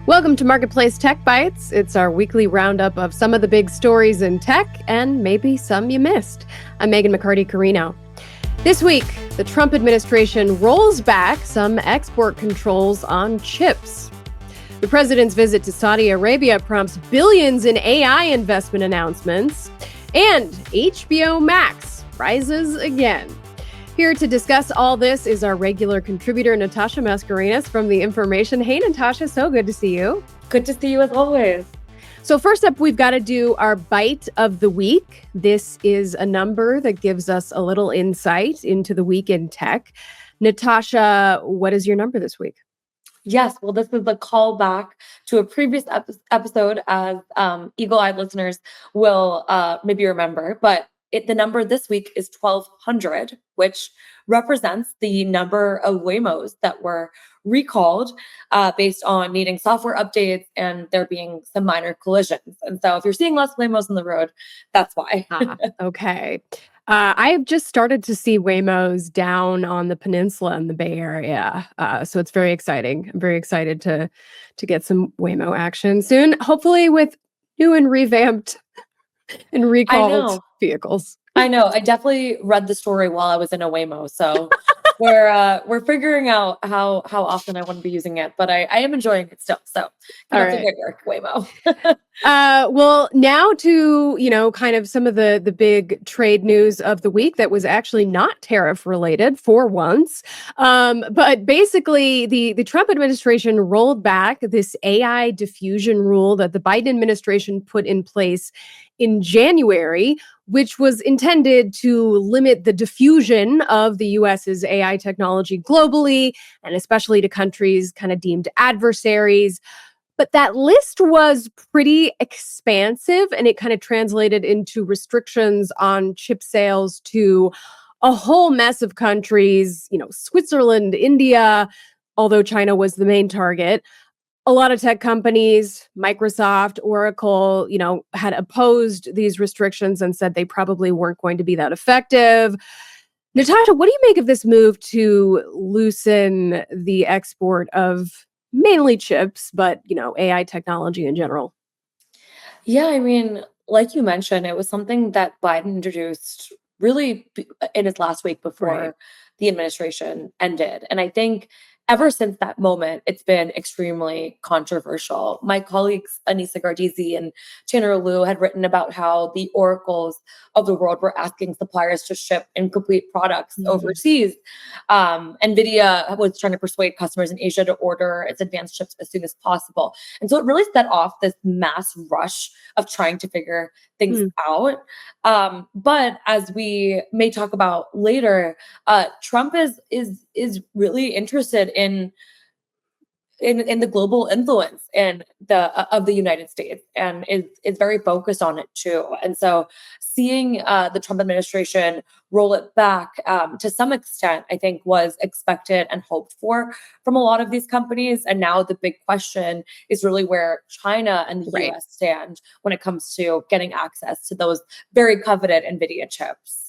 Welcome to Marketplace Tech Bytes. It's our weekly roundup of some of the big stories in tech and maybe some you missed. I'm Meghan McCarty Carino. This week, the Trump administration rolls back some export controls on chips. The president's visit to Saudi Arabia prompts billions in AI investment announcements. And HBO Max rises again. Here to discuss all this is our regular contributor, Natasha Mascarenhas from The Information. Hey, Natasha, so good to see you. Good to see you as always. So first up, we've got to do our bite of the week. This is a number that gives us a little insight into the week in tech. Natasha, what is your number this week? Yes, well, this is a callback to a previous episode, as eagle-eyed listeners will maybe remember, but the number this week is 1,200, which represents the number of Waymos that were recalled based on needing software updates and there being some minor collisions. And so if you're seeing less Waymos on the road, that's why. Okay. I have just started to see Waymos down on the peninsula in the Bay Area. So it's very exciting. I'm very excited to get some Waymo action soon, hopefully with new and revamped and recalled vehicles. I know. I definitely read the story while I was in a Waymo, so we're figuring out how often I want to be using it, but I am enjoying it still. So keep up the good work, Waymo. Well, now to kind of some of the big trade news of the week that was actually not tariff related for once. But basically, the Trump administration rolled back this AI diffusion rule that the Biden administration put in place in January, which was intended to limit the diffusion of the US's AI technology globally, and especially to countries kind of deemed adversaries. But that list was pretty expansive, and it kind of translated into restrictions on chip sales to a whole mess of countries, Switzerland, India, although China was the main target. A lot of tech companies, Microsoft, Oracle, had opposed these restrictions and said they probably weren't going to be that effective. Natasha, what do you make of this move to loosen the export of mainly chips, but, AI technology in general? Yeah, I mean, like you mentioned, it was something that Biden introduced really in his last week before the administration ended. And I think ever since that moment, it's been extremely controversial. My colleagues, Anissa Gardizi and Tanner Liu, had written about how the oracles of the world were asking suppliers to ship incomplete products overseas. NVIDIA was trying to persuade customers in Asia to order its advanced chips as soon as possible. And so it really set off this mass rush of trying to figure things out. But as we may talk about later, Trump is really interested in the global influence and of the United States, and is very focused on it too. And so seeing the Trump administration roll it back to some extent, I think was expected and hoped for from a lot of these companies. And now the big question is really where China and the US stand when it comes to getting access to those very coveted NVIDIA chips.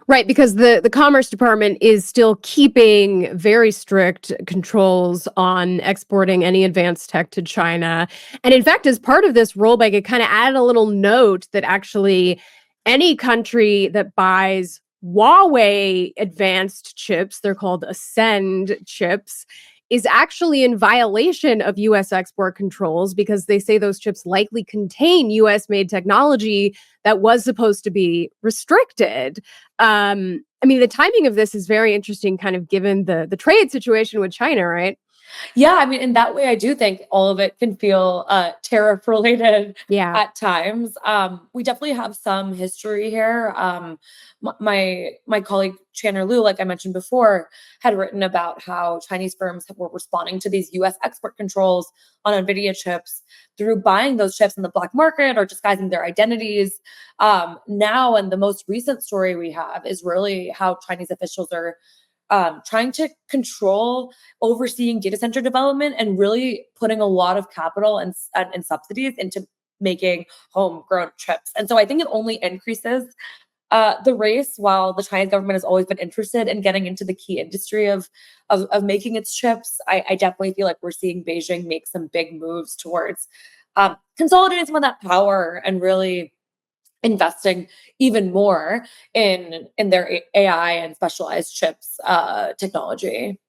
Right, because the Commerce Department is still keeping very strict controls on exporting any advanced tech to China. And in fact, as part of this rollback, it kind of added a little note that actually any country that buys Huawei advanced chips, they're called Ascend chips, is actually in violation of U.S. export controls because they say those chips likely contain U.S.-made technology that was supposed to be restricted. The timing of this is very interesting, kind of given the trade situation with China, right? Yeah, I mean, in that way, I do think all of it can feel tariff related at times. We definitely have some history here. My colleague Tanner Liu, like I mentioned before, had written about how Chinese firms were responding to these U.S. export controls on NVIDIA chips through buying those chips in the black market or disguising their identities. Now, and the most recent story we have is really how Chinese officials are trying to control overseeing data center development and really putting a lot of capital and subsidies into making homegrown chips. And so I think it only increases the race, while the Chinese government has always been interested in getting into the key industry of making its chips, I definitely feel like we're seeing Beijing make some big moves towards consolidating some of that power and really investing even more in their AI and specialized chips technology.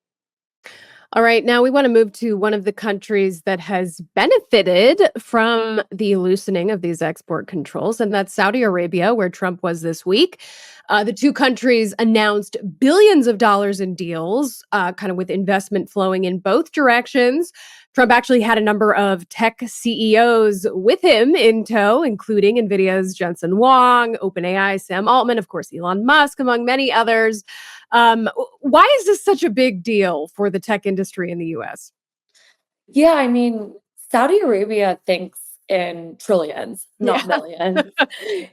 All right, now we want to move to one of the countries that has benefited from the loosening of these export controls, and that's Saudi Arabia, where Trump was this week. The two countries announced billions of dollars in deals, kind of with investment flowing in both directions. Trump actually had a number of tech CEOs with him in tow, including NVIDIA's Jensen Huang, OpenAI, Sam Altman, of course, Elon Musk, among many others. Why is this such a big deal for the tech industry in the US? Yeah, I mean, Saudi Arabia thinks in trillions, Yeah. not millions.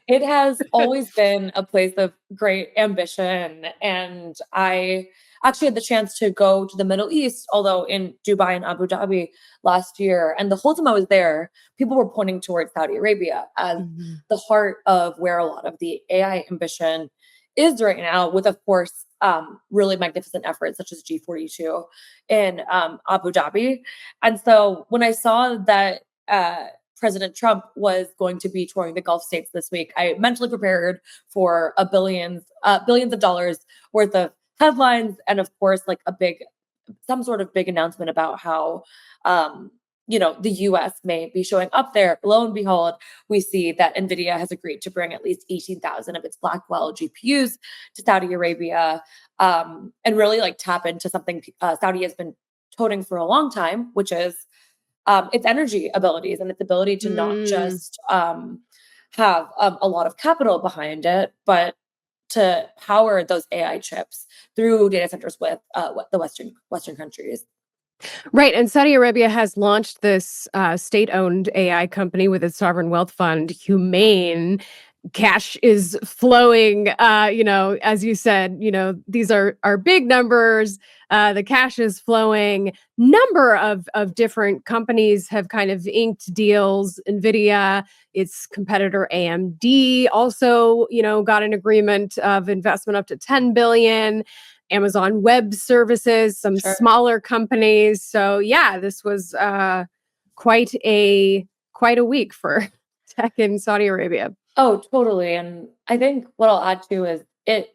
It has always been a place of great ambition. And I actually had the chance to go to the Middle East, although in Dubai and Abu Dhabi last year. And the whole time I was there, people were pointing towards Saudi Arabia as Mhm. the heart of where a lot of the AI ambition is right now, with, of course, really magnificent efforts such as G42 in Abu Dhabi. And so when I saw that President Trump was going to be touring the Gulf states this week, I mentally prepared for billions of dollars worth of headlines, and of course, like some sort of big announcement about how, the U.S. may be showing up there. Lo and behold, we see that NVIDIA has agreed to bring at least 18,000 of its Blackwell GPUs to Saudi Arabia, and really like tap into something Saudi has been toting for a long time, which is its energy abilities and its ability to not Mm. just have a lot of capital behind it, but to power those AI chips through data centers with the Western countries. Right. And Saudi Arabia has launched this state owned AI company with its sovereign wealth fund, Humane. Cash is flowing, as you said, these are big numbers. The cash is flowing. Number of different companies have kind of inked deals. NVIDIA, its competitor AMD also, got an agreement of investment up to 10 billion. Amazon Web Services, some Sure. smaller companies. So yeah, this was quite a quite a week for tech in Saudi Arabia. Oh, totally. And I think what I'll add to is it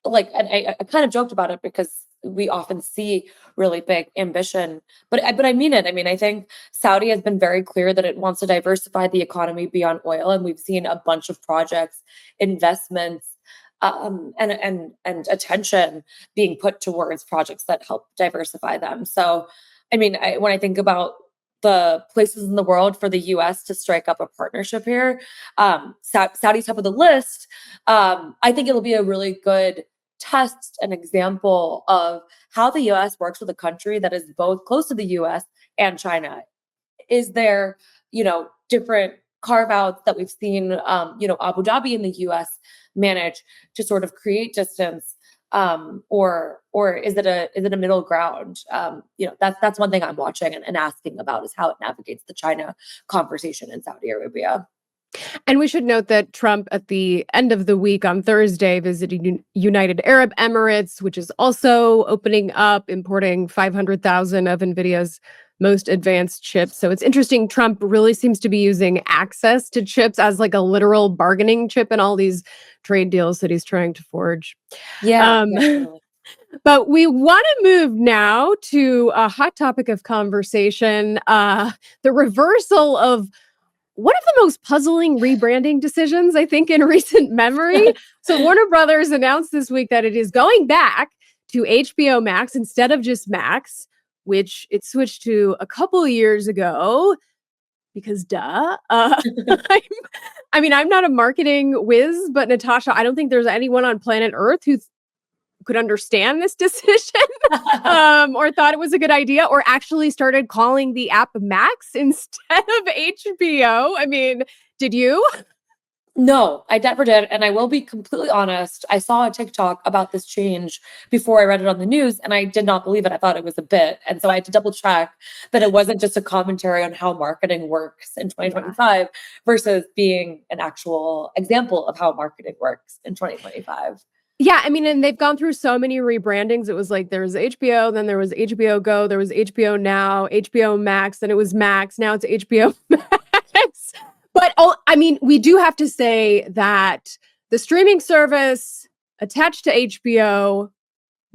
like, and I kind of joked about it because we often see really big ambition, but I mean it. I mean, I think Saudi has been very clear that it wants to diversify the economy beyond oil, and we've seen a bunch of projects, investments, and attention being put towards projects that help diversify them. So, I mean, when I think about the places in the world for the U.S. to strike up a partnership here, Saudi's top of the list. I think it'll be a really good test and example of how the US works with a country that is both close to the US and China. Is there, different carve outs that we've seen, Abu Dhabi and the US manage to sort of create distance? Or is it a middle ground? That's one thing I'm watching and asking about is how it navigates the China conversation in Saudi Arabia. And we should note that Trump, at the end of the week on Thursday, visited United Arab Emirates, which is also opening up, importing 500,000 of NVIDIA's most advanced chips. So it's interesting. Trump really seems to be using access to chips as like a literal bargaining chip in all these trade deals that he's trying to forge. Yeah, Um, yeah, totally. but we want to move now to a hot topic of conversation, the reversal of one of the most puzzling rebranding decisions, I think, in recent memory. So Warner Brothers announced this week that it is going back to HBO Max instead of just Max, which it switched to a couple of years ago because duh. I'm, I'm not a marketing whiz, but Natasha, I don't think there's anyone on planet Earth who could understand this decision, or thought it was a good idea, or actually started calling the app Max instead of HBO. I mean, did you? No, I never did, and I will be completely honest, I saw a TikTok about this change before I read it on the news, and I did not believe it, I thought it was a bit, and so I had to double check that it wasn't just a commentary on how marketing works in Yeah. 2025 versus being an actual example of how marketing works in 2025. Yeah, I mean, and they've gone through so many rebrandings. It was like there was HBO, then there was HBO Go, there was HBO Now, HBO Max, then it was Max, now it's HBO Max. But I mean, we do have to say that the streaming service attached to HBO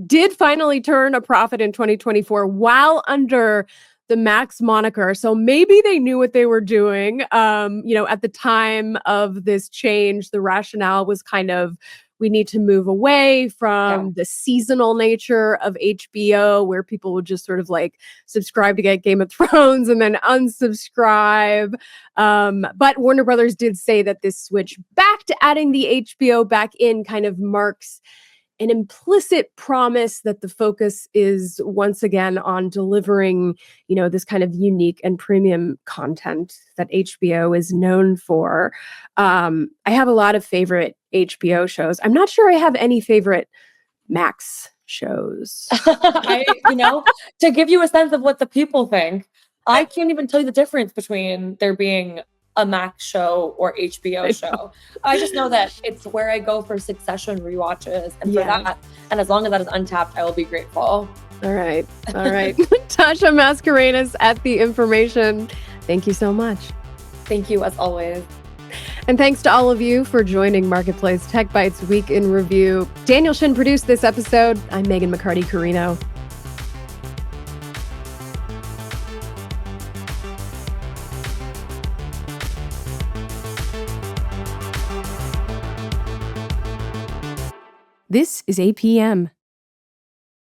did finally turn a profit in 2024 while under the Max moniker. So maybe they knew what they were doing. At the time of this change, the rationale was kind of we need to move away Yeah, from the seasonal nature of HBO, where people would just sort of like subscribe to get Game of Thrones and then unsubscribe. But Warner Brothers did say that this switch back to adding the HBO back in kind of marks an implicit promise that the focus is once again on delivering, this kind of unique and premium content that HBO is known for. I have a lot of favorite HBO shows. I'm not sure I have any favorite Max shows. to give you a sense of what the people think, I can't even tell you the difference between there being a Max show or HBO I know. show. I just know that it's where I go for Succession rewatches, and for Yeah. that, and as long as that is untapped, I will be grateful. All right. All right. Natasha Mascarenhas at The Information. Thank you so much. Thank you as always. And thanks to all of you for joining Marketplace Tech Bytes Week in Review. Daniel Shin produced this episode. I'm Meghan McCarty Carino. This is APM.